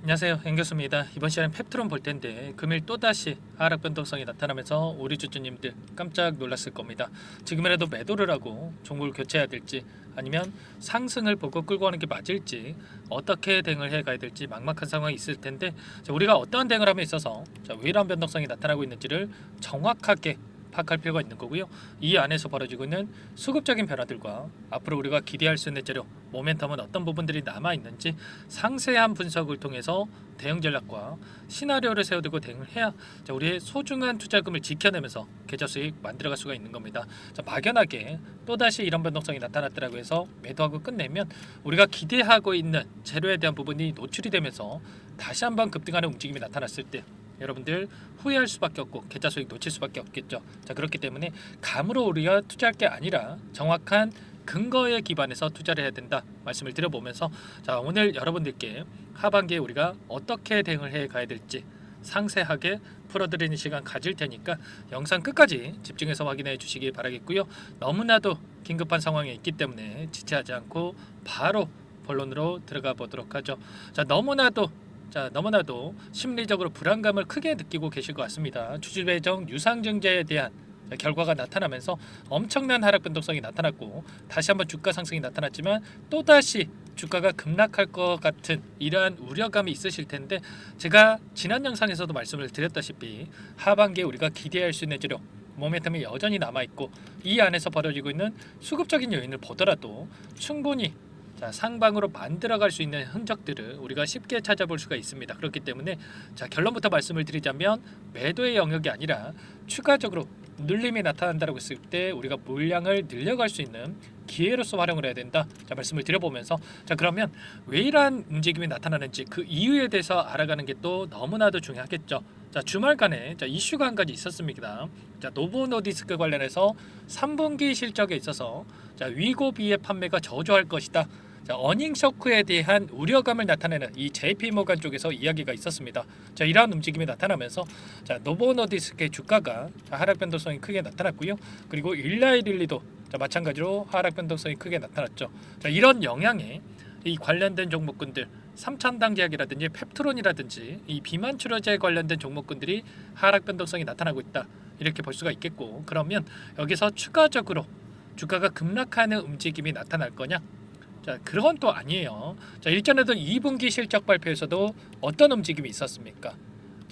안녕하세요, 앵교수입니다. 이번 시간엔 펩트론 볼 텐데 금일 또다시 하락 변동성이 나타나면서 우리 주주님들 깜짝 놀랐을 겁니다. 지금이라도 매도를 하고 종목을 교체해야 될지 아니면 상승을 보고 끌고 가는 게 맞을지 어떻게 대응을 해가야 될지 막막한 상황이 있을 텐데 우리가 어떠한 대응을 함에 있어서 왜 이러한 변동성이 나타나고 있는지를 정확하게 파악할 필요가 있는 거고요. 이 안에서 벌어지고 있는 수급적인 변화들과 앞으로 우리가 기대할 수 있는 재료, 모멘텀은 어떤 부분들이 남아 있는지 상세한 분석을 통해서 대응 전략과 시나리오를 세워두고 대응을 해야 우리의 소중한 투자금을 지켜내면서 계좌 수익 만들어갈 수가 있는 겁니다. 막연하게 또다시 이런 변동성이 나타났더라고 해서 매도하고 끝내면 우리가 기대하고 있는 재료에 대한 부분이 노출이 되면서 다시 한번 급등하는 움직임이 나타났을 때 여러분들 후회할 수밖에 없고 계좌 수익 놓칠 수밖에 없겠죠. 그렇기 때문에 감으로 우리가 투자할 게 아니라 정확한 근거에 기반해서 투자를 해야 된다 말씀을 드려보면서 오늘 여러분들께 하반기에 우리가 어떻게 대응을 해 가야 될지 상세하게 풀어드리는 시간 가질 테니까 영상 끝까지 집중해서 확인해 주시기 바라겠고요. 너무나도 긴급한 상황에 있기 때문에 지체하지 않고 바로 본론으로 들어가 보도록 하죠. 너무나도 심리적으로 불안감을 크게 느끼고 계실 것 같습니다. 주주배정 유상증자에 대한 결과가 나타나면서 엄청난 하락 변동성이 나타났고 다시 한번 주가 상승이 나타났지만 또다시 주가가 급락할 것 같은 이러한 우려감이 있으실 텐데 제가 지난 영상에서도 말씀을 드렸다시피 하반기에 우리가 기대할 수 있는 재료 모멘텀이 여전히 남아있고 이 안에서 벌어지고 있는 수급적인 요인을 보더라도 충분히 상방으로 만들어갈 수 있는 흔적들을 우리가 쉽게 찾아볼 수가 있습니다. 그렇기 때문에 결론부터 말씀을 드리자면 매도의 영역이 아니라 추가적으로 눌림이 나타난다고 했을 때 우리가 물량을 늘려갈 수 있는 기회로서 활용을 해야 된다. 말씀을 드려보면서 그러면 왜 이러한 움직임이 나타나는지 그 이유에 대해서 알아가는 게 또 너무나도 중요하겠죠. 주말간에 이슈가 한 가지 있었습니다. 노보노디스크 관련해서 3분기 실적에 있어서 위고비의 판매가 저조할 것이다. 어닝 쇼크에 대한 우려감을 나타내는 이 JP모간 쪽에서 이야기가 있었습니다. 이러한 움직임이 나타나면서 노보노디스크의 주가가 하락 변동성이 크게 나타났고요. 그리고 일라이릴리도 마찬가지로 하락 변동성이 크게 나타났죠. 이런 영향에 이 관련된 종목군들 3차단 계약이라든지 펩트론이라든지 이 비만 치료제 관련된 종목군들이 하락 변동성이 나타나고 있다. 이렇게 볼 수가 있겠고 그러면 여기서 추가적으로 주가가 급락하는 움직임이 나타날 거냐? 그건 또 아니에요. 일전에도 2분기 실적 발표에서도 어떤 움직임이 있었습니까?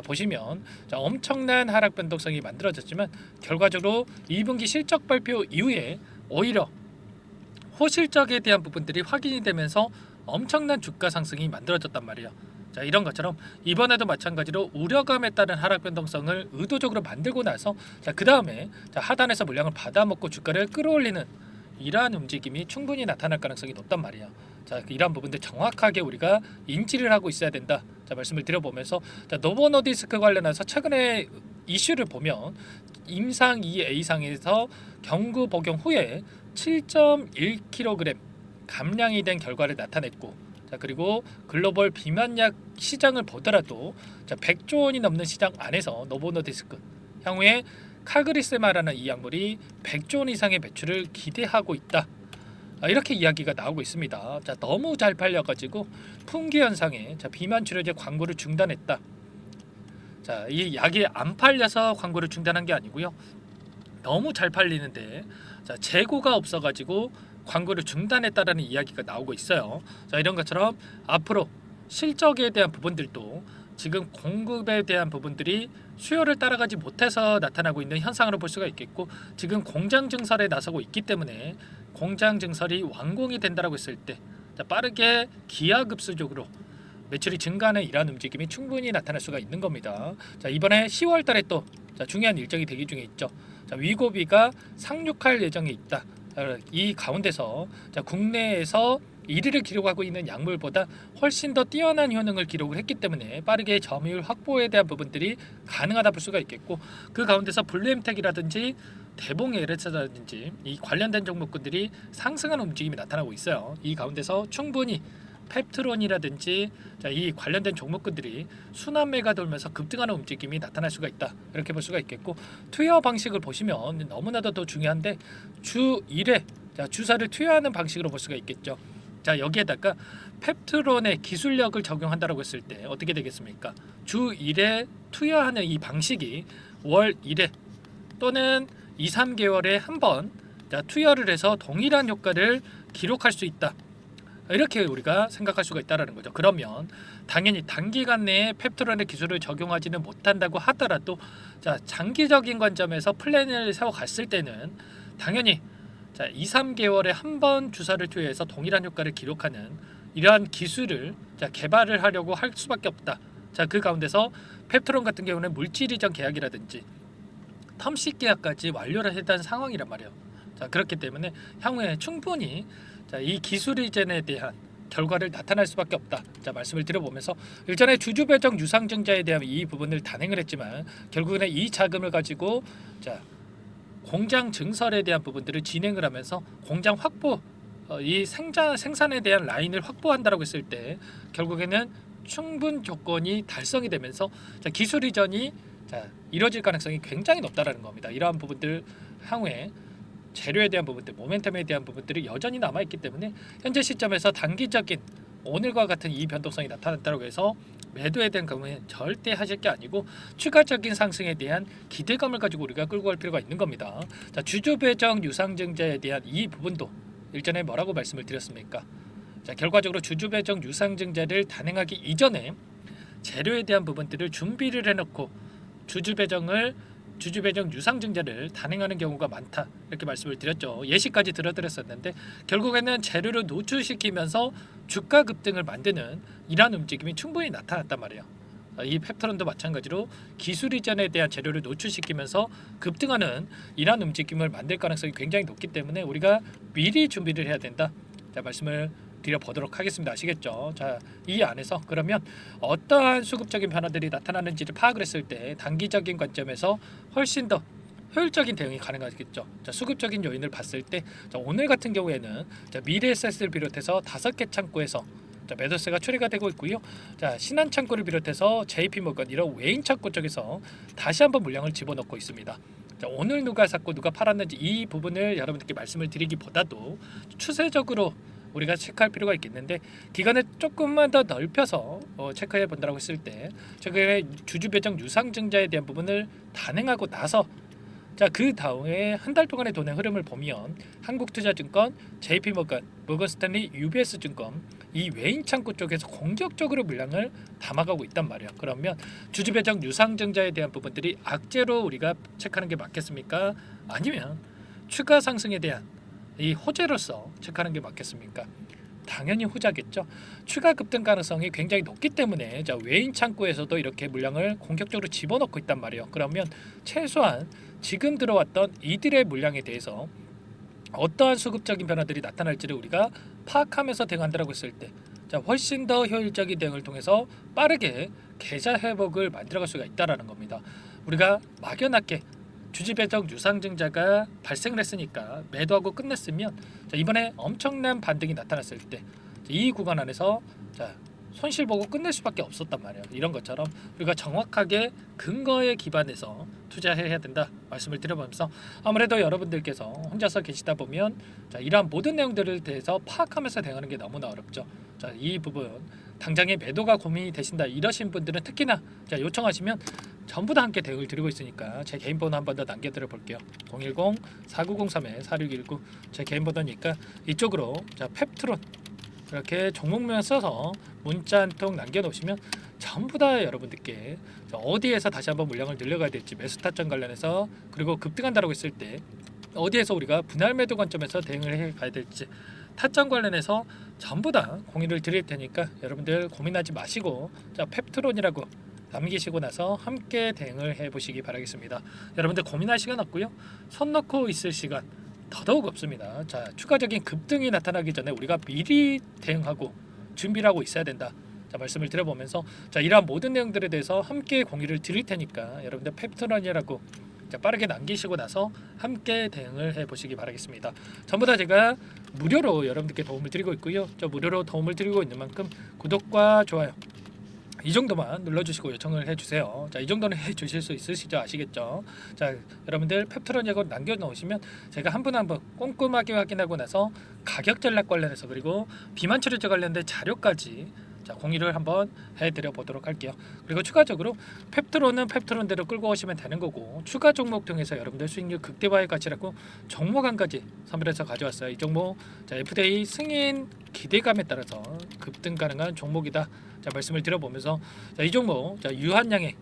보시면 엄청난 하락 변동성이 만들어졌지만 결과적으로 2분기 실적 발표 이후에 오히려 호실적에 대한 부분들이 확인이 되면서 엄청난 주가 상승이 만들어졌단 말이에요. 이런 것처럼 이번에도 마찬가지로 우려감에 따른 하락 변동성을 의도적으로 만들고 나서 그 다음에 하단에서 물량을 받아먹고 주가를 끌어올리는 이러한 움직임이 충분히 나타날 가능성이 높단 말이에요. 이러한 부분들 정확하게 우리가 인지를 하고 있어야 된다. 말씀을 드려보면서 노보노디스크 관련해서 최근에 이슈를 보면 임상 2A상에서 경구 복용 후에 7.1kg 감량이 된 결과를 나타냈고 그리고 글로벌 비만약 시장을 보더라도 100조 원이 넘는 시장 안에서 노보노디스크 향후에 카그리세마라는 이 약물이 100조 원 이상의 매출을 기대하고 있다. 이렇게 이야기가 나오고 있습니다. 너무 잘 팔려가지고 품귀 현상에 비만 치료제 광고를 중단했다. 이 약이 안 팔려서 광고를 중단한 게 아니고요. 너무 잘 팔리는데 재고가 없어가지고 광고를 중단했다라는 이야기가 나오고 있어요. 이런 것처럼 앞으로 실적에 대한 부분들도 지금 공급에 대한 부분들이 수요를 따라가지 못해서 나타나고 있는 현상으로 볼 수가 있겠고 지금 공장 증설에 나서고 있기 때문에 공장 증설이 완공이 된다라고 했을 때 빠르게 기하급수적으로 매출이 증가하는 이러한 움직임이 충분히 나타날 수가 있는 겁니다. 이번에 10월 달에 또 중요한 일정이 대기 중에 있죠. 위고비가 상륙할 예정에 있다. 이 가운데서 국내에서 1위를 기록하고 있는 약물보다 훨씬 더 뛰어난 효능을 기록을 했기 때문에 빠르게 점유율 확보에 대한 부분들이 가능하다 볼 수가 있겠고 그 가운데서 블루엠텍이라든지 대봉 LS라든지 이 관련된 종목군들이 상승하는 움직임이 나타나고 있어요. 이 가운데서 충분히 펩트론이라든지 이 관련된 종목군들이 순환매가 돌면서 급등하는 움직임이 나타날 수가 있다. 이렇게 볼 수가 있겠고 투여 방식을 보시면 너무나도 더 중요한데 주 1회 주사를 투여하는 방식으로 볼 수가 있겠죠. 자, 여기에다가 펩트론의 기술력을 적용한다라고 했을 때 어떻게 되겠습니까? 주 1회 투여하는 이 방식이 월 1회 또는 2, 3개월에 한 번 투여를 해서 동일한 효과를 기록할 수 있다. 이렇게 우리가 생각할 수가 있다는 거죠. 그러면 당연히 단기간 내에 펩트론의 기술을 적용하지는 못한다고 하더라도 장기적인 관점에서 플랜을 세워갔을 때는 당연히 2, 3개월에 한 번 주사를 투여해서 동일한 효과를 기록하는 이러한 기술을 개발을 하려고 할 수밖에 없다. 그 가운데서 펩트론 같은 경우는 물질 이전 계약이라든지 텀식 계약까지 완료를 했다는 상황이란 말이에요. 그렇기 때문에 향후에 충분히 이 기술 이전에 대한 결과를 나타날 수밖에 없다. 말씀을 드려보면서 일전에 주주배정 유상증자에 대한 이 부분을 단행을 했지만 결국에는 이 자금을 가지고 공장 증설에 대한 부분들을 진행을 하면서 공장 확보, 이 생산에 대한 라인을 확보한다라고 했을 때 결국에는 충분 조건이 달성이 되면서 기술 이전이 이루어질 가능성이 굉장히 높다라는 겁니다. 이러한 부분들 향후에 재료에 대한 부분들, 모멘텀에 대한 부분들이 여전히 남아있기 때문에 현재 시점에서 단기적인 오늘과 같은 이 변동성이 나타났다고 해서 매도에 대한 경우에는 절대 하실 게 아니고 추가적인 상승에 대한 기대감을 가지고 우리가 끌고 갈 필요가 있는 겁니다. 주주배정 유상증자에 대한 이 부분도 일전에 뭐라고 말씀을 드렸습니까? 결과적으로 주주배정 유상증자를 단행하기 이전에 재료에 대한 부분들을 준비를 해놓고 주주배정 유상증자를 단행하는 경우가 많다, 이렇게 말씀을 드렸죠. 예시까지 들어드렸었는데 결국에는 재료를 노출시키면서 주가 급등을 만드는 이러한 움직임이 충분히 나타났단 말이에요. 이 펩트론도 마찬가지로 기술 이전에 대한 재료를 노출시키면서 급등하는 이러한 움직임을 만들 가능성이 굉장히 높기 때문에 우리가 미리 준비를 해야 된다. 말씀을 드려보도록 하겠습니다. 아시겠죠? 이 안에서 그러면 어떠한 수급적인 변화들이 나타나는지를 파악을 했을 때 단기적인 관점에서 훨씬 더 효율적인 대응이 가능하겠죠. 수급적인 요인을 봤을 때 오늘 같은 경우에는 미래에셋을 비롯해서 5개 창구에서 매도세가 처리가 되고 있고요. 신한 창구를 비롯해서 JP모건 이런 외인 창구 쪽에서 다시 한번 물량을 집어넣고 있습니다. 오늘 누가 샀고 누가 팔았는지 이 부분을 여러분들께 말씀을 드리기보다도 추세적으로 우리가 체크할 필요가 있겠는데 기간을 조금만 더 넓혀서 체크해 본다고 했을 때 최근에 주주배정 유상증자에 대한 부분을 단행하고 나서 그 다음에 한 달 동안의 돈의 흐름을 보면 한국투자증권, JP모건, 모건스탠리, UBS증권 이 외인 창구 쪽에서 공격적으로 물량을 담아가고 있단 말이에요. 그러면 주주배정 유상증자에 대한 부분들이 악재로 우리가 체크하는 게 맞겠습니까? 아니면 추가 상승에 대한 이 호재로서 체크하는 게 맞겠습니까? 당연히 후자겠죠. 추가 급등 가능성이 굉장히 높기 때문에 외인 창구에서도 이렇게 물량을 공격적으로 집어넣고 있단 말이에요. 그러면 최소한 지금 들어왔던 이들의 물량에 대해서 어떠한 수급적인 변화들이 나타날지를 우리가 파악하면서 대응한다고 했을 때 훨씬 더 효율적인 대응을 통해서 빠르게 계좌 회복을 만들어갈 수가 있다는 겁니다. 우리가 막연하게 주주배정 유상증자가 발생을 했으니까 매도하고 끝냈으면 이번에 엄청난 반등이 나타났을 때 이 구간 안에서 손실 보고 끝낼 수밖에 없었단 말이에요. 이런 것처럼 우리가 정확하게 근거에 기반해서 투자해야 된다 말씀을 드려보면서 아무래도 여러분들께서 혼자서 계시다 보면 이러한 모든 내용들을 대해서 파악하면서 대응하는 게 너무나 어렵죠. 이 부분 당장에 매도가 고민이 되신다 이러신 분들은 특히나 요청하시면 전부 다 함께 대응을 드리고 있으니까 제 개인 번호 한 번 더 남겨드려 볼게요. 010-4903-4619 제 개인 번호니까 이쪽으로 펩트론 이렇게 종목명 써서 문자 한 통 남겨놓으시면 전부 다 여러분들께 어디에서 다시 한번 물량을 늘려가야 될지 매수 타점 관련해서 그리고 급등한다라고 했을 때 어디에서 우리가 분할 매도 관점에서 대응을 해가야 될지 타점 관련해서 전부 다 공유를 드릴 테니까 여러분들 고민하지 마시고 펩트론이라고 남기시고 나서 함께 대응을 해보시기 바라겠습니다. 여러분들 고민할 시간 없고요. 손 놓고 있을 시간 더더욱 없습니다. 추가적인 급등이 나타나기 전에 우리가 미리 대응하고 준비를 하고 있어야 된다. 말씀을 드려보면서 이러한 모든 내용들에 대해서 함께 공유를 드릴 테니까 여러분들 펩트론이라고 빠르게 남기시고 나서 함께 대응을 해보시기 바라겠습니다. 전부 다 제가 무료로 여러분들께 도움을 드리고 있고요. 무료로 도움을 드리고 있는 만큼 구독과 좋아요 이 정도만 눌러주시고 요청을 해주세요. 자, 이 정도는 해주실 수 있으시죠? 아시겠죠? 자, 여러분들 펩트론 예고 남겨놓으시면 제가 한 분 한 분 꼼꼼하게 확인하고 나서 가격 전략 관련해서 그리고 비만 치료제 관련된 자료까지 자, 공유를 한번 해드려 보도록 할게요. 그리고 추가적으로 펩트론은 펩트론대로 끌고 오시면 되는 거고 추가 종목 통해서 여러분들 수익률 극대화의 가치라고 종목 한 가지 선별해서 가져왔어요. 이 종목 자, FDA 승인 기대감에 따라서 급등 가능한 종목이다. 자, 말씀을 드려보면서 자, 이 종목 자, 유한양의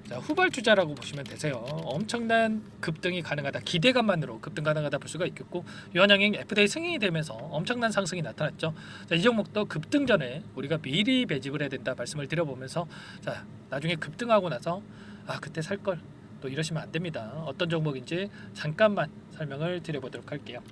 자, 후발주자라고 보시면 되세요. 엄청난 급등이 가능하다. 기대감만으로 급등 가능하다 볼 수가 있겠고 유한양행 FDA 승인이 되면서 엄청난 상승이 나타났죠. 자, 이 종목도 급등 전에 우리가 미리 매집을 해야 된다 말씀을 드려보면서 자, 나중에 급등하고 나서 아 그때 살 걸 또 이러시면 안 됩니다. 어떤 종목인지 잠깐만 설명을 드려보도록 할게요.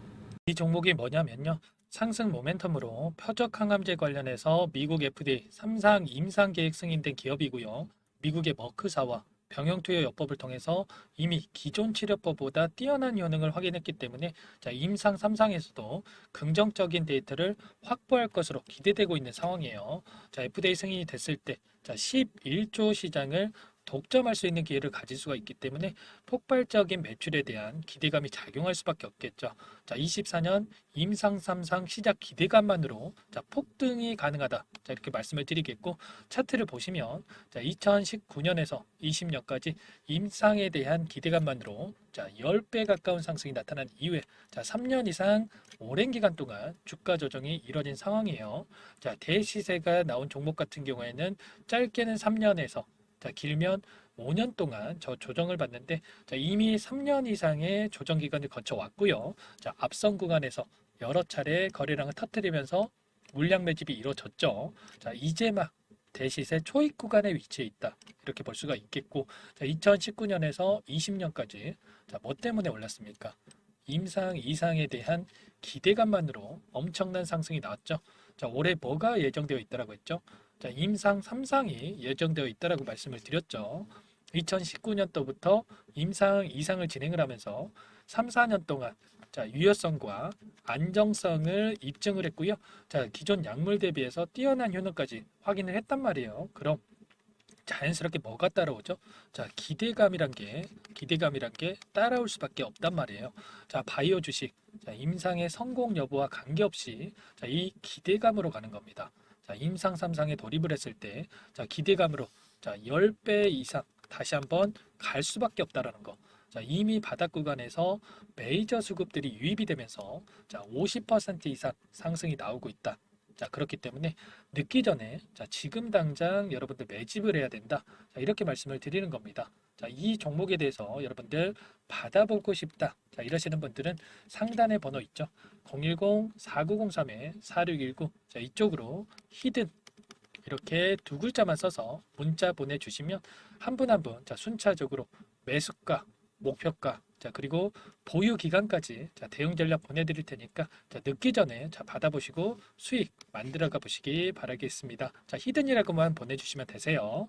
이 종목이 뭐냐면요. 상승 모멘텀으로 표적 항암제 관련해서 미국 FDA 3상 임상 계획 승인된 기업이고요. 미국의 머크사와 병용투여요법을 통해서 이미 기존 치료법보다 뛰어난 효능을 확인했기 때문에 자, 임상 3상에서도 긍정적인 데이터를 확보할 것으로 기대되고 있는 상황이에요. 자, FDA 승인이 됐을 때 자, 11조 시장을 독점할 수 있는 기회를 가질 수가 있기 때문에 폭발적인 매출에 대한 기대감이 작용할 수밖에 없겠죠. 자, 24년 임상 3상 시작 기대감만으로 자, 폭등이 가능하다. 자, 이렇게 말씀을 드리겠고 차트를 보시면 자, 2019년에서 20년까지 임상에 대한 기대감만으로 자, 10배 가까운 상승이 나타난 이후에 자, 3년 이상 오랜 기간 동안 주가 조정이 이뤄진 상황이에요. 자, 대시세가 나온 종목 같은 경우에는 짧게는 3년에서 자, 길면 5년 동안 저 조정을 받는데 자, 이미 3년 이상의 조정 기간을 거쳐 왔고요. 자, 앞선 구간에서 여러 차례 거래량을 터뜨리면서 물량 매집이 이루어졌죠. 자, 이제 막 대시세 초입 구간에 위치해 있다. 이렇게 볼 수가 있겠고 자, 2019년에서 20년까지 자, 뭐 때문에 올랐습니까? 임상 이상에 대한 기대감만으로 엄청난 상승이 나왔죠. 자, 올해 뭐가 예정되어 있다라고 했죠? 자, 임상 3상이 예정되어 있다라고 말씀을 드렸죠. 2019년도부터 임상 2상을 진행을 하면서 3, 4년 동안 자, 유효성과 안정성을 입증을 했고요. 자, 기존 약물 대비해서 뛰어난 효능까지 확인을 했단 말이에요. 그럼 자연스럽게 뭐가 따라오죠? 자, 기대감이란 게 따라올 수밖에 없단 말이에요. 자, 바이오 주식, 자, 임상의 성공 여부와 관계없이 자, 이 기대감으로 가는 겁니다. 자, 임상 3상에 돌입을 했을 때, 자, 기대감으로 자, 10배 이상 다시 한번 갈 수밖에 없다라는 거. 자, 이미 바닥 구간에서 메이저 수급들이 유입이 되면서 자, 50% 이상 상승이 나오고 있다. 자, 그렇기 때문에 늦기 전에 자, 지금 당장 여러분들 매집을 해야 된다. 자, 이렇게 말씀을 드리는 겁니다. 자, 이 종목에 대해서 여러분들 받아보고 싶다. 자, 이러시는 분들은 상단에 번호 있죠. 010-4903-4619. 자, 이쪽으로 히든 이렇게 두 글자만 써서 문자 보내주시면 한 분 한 분 자, 순차적으로 매수가, 목표가, 자, 그리고 보유 기간까지 자, 대응 전략 보내드릴 테니까 자, 늦기 전에 자, 받아보시고 수익 만들어가 보시기 바라겠습니다. 자, 히든이라고만 보내주시면 되세요.